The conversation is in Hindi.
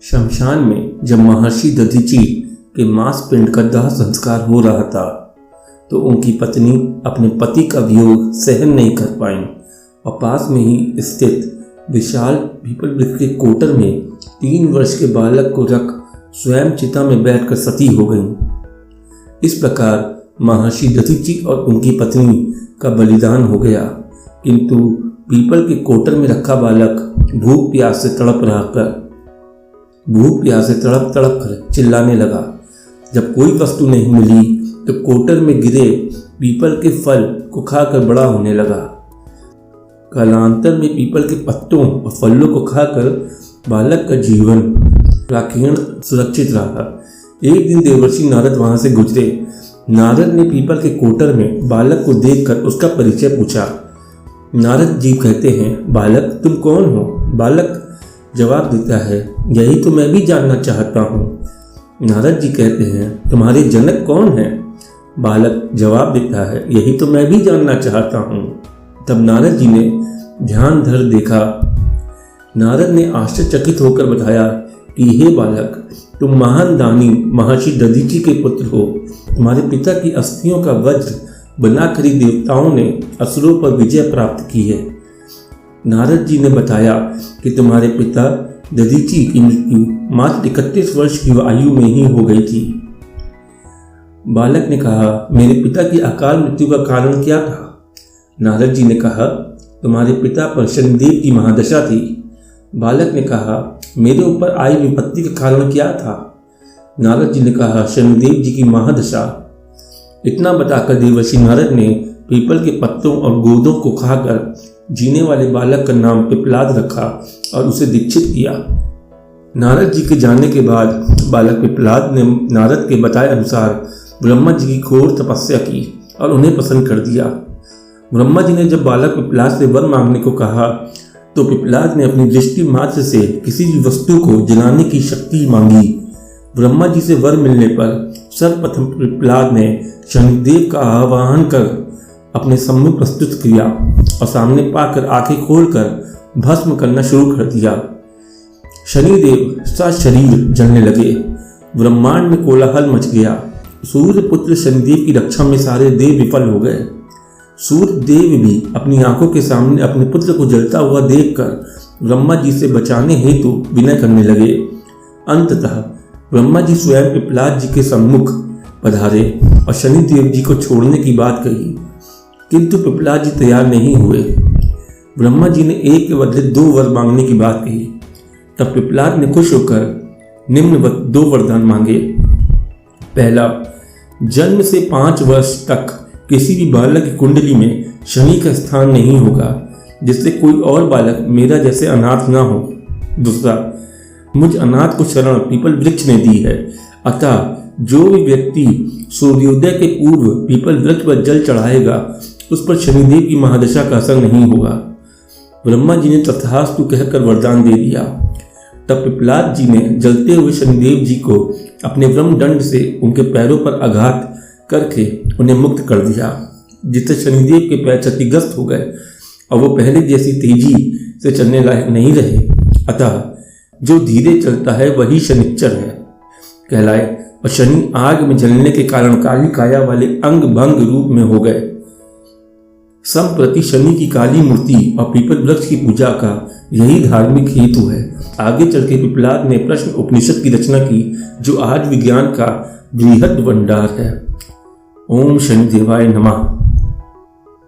शमशान में जब महर्षि दधीचि के मांस पिंड का दाह संस्कार हो रहा था तो उनकी पत्नी अपने पति का वियोग सहन नहीं कर पाई और पास में ही स्थित विशाल पीपल वृक्ष के कोटर में 3 वर्ष के बालक को रख स्वयं चिता में बैठकर सती हो गईं। इस प्रकार महर्षि दधीचि और उनकी पत्नी का बलिदान हो गया, किंतु पीपल के कोटर में रखा बालक भूख प्यास से तड़प कर चिल्लाने लगा। जब कोई वस्तु नहीं मिली तो कोटर में गिरे पीपल के फल को खाकर बड़ा होने लगा। कालांतर में पीपल के पत्तों और फलों को खाकर बालक का जीवन राखीण सुरक्षित रहा। एक दिन देवर्षि नारद वहां से गुजरे। नारद ने पीपल के कोटर में बालक को देखकर उसका परिचय पूछा। नारद जी कहते हैं, बालक तुम कौन हो? बालक जवाब देता है, यही तो मैं भी जानना चाहता हूँ। नारद जी कहते हैं, तुम्हारे जनक कौन हैं? बालक जवाब देता है, यही तो मैं भी जानना चाहता हूँ। तब नारद जी ने ध्यान धर देखा। नारद ने आश्चर्यचकित होकर बताया कि हे बालक, तुम महान दानी महर्षि दधीचि के पुत्र हो। तुम्हारे पिता की अस्थियों का वज्र बनाकर ही देवताओं ने असुरों पर विजय प्राप्त की है। नारद जी ने बताया कि तुम्हारे पिता दधीचि की मृत्यु मात्र 31 वर्ष की आयु में ही हो गई थी। बालक ने कहा, मेरे पिता की अकाल मृत्यु का कारण क्या था? नारद जी ने कहा, तुम्हारे पिता पर शनिदेव की महादशा थी। बालक ने कहा, मेरे ऊपर आई विपत्ति का कारण क्या था? नारद जी ने कहा, शनिदेव जी की महादशा। इतना बताकर देवर्षि नारद ने पीपल के पत्तों और गोदों को खाकर जीने वाले बालक का नाम पिपलाद रखा और उसे दीक्षित किया। नारद जी के जाने के बाद बालक पिपलाद ने नारद के बताए अनुसार ब्रह्मा जी की घोर तपस्या की और उन्हें प्रसन्न कर दिया। ब्रह्मा जी ने जब बालक पिपलाद से वर मांगने को कहा तो पिपलाद ने अपनी दृष्टि मात्र से किसी भी वस्तु को जलाने की शक्ति मांगी। ब्रह्मा जी से वर मिलने पर सर्वप्रथम पिपलाद ने शनिदेव का आवाहन कर अपने सम्मुख प्रस्तुत किया और सामने पाकर आंखें खोलकर भस्म करना शुरू कर दिया। शनिदेव सशरीर जलने लगे। ब्रह्मांड में कोलाहल मच गया। सूर्य पुत्र शनिदेव की रक्षा में सारे देव विफल हो गए। सूर्य देव भी अपनी आंखों के सामने अपने पुत्र को जलता हुआ देखकर ब्रह्मा जी से बचाने हेतु विनय करने लगे। अंततः ब्रह्मा जी स्वयं पिपलाद जी के सम्मुख पधारे और शनिदेव जी को छोड़ने की बात कही, किंतु पिपलाद जी तैयार नहीं हुए। ब्रह्मा जी ने एक के बदले 2 वर मांगने की बात कही। तब पिपलाद ने खुश होकर निम्नवत 2 वरदान मांगे। पहला, जन्म से 5 वर्ष तक किसी भी बालक की कुंडली में शनि का स्थान नहीं होगा, जिससे कोई और बालक मेरा जैसे अनाथ ना हो। दूसरा, मुझ अनाथ को शरण पीपल वृक्ष ने दी है, अतः जो भी व्यक्ति सूर्योदय के पूर्व पीपल वृक्ष पर जल चढ़ाएगा उस पर शनिदेव की महादशा का असर नहीं होगा। ब्रह्मा जी ने तथास्तु कहकर वरदान दे दिया। तब पिपलाद जी ने जलते हुए शनिदेव जी को अपने ब्रह्मदंड से उनके पैरों पर आघात करके उन्हें मुक्त कर दिया, जिससे शनिदेव के पैर क्षतिग्रस्त हो गए और वो पहले जैसी तेजी से चलने लायक नहीं रहे। अतः जो धीरे चलता है वही शनिश्चर है कहलाए और शनि आग में जलने के कारण काली काया वाले अंग भंग रूप में हो गए। संप्रति शनि की काली मूर्ति और पीपल वृक्ष की पूजा का यही धार्मिक हेतु है। आगे चल के पिपलाद ने प्रश्न उपनिषद की रचना की, जो आज विज्ञान का बृहद भंडार है। ओम शनिदेवाय नमः।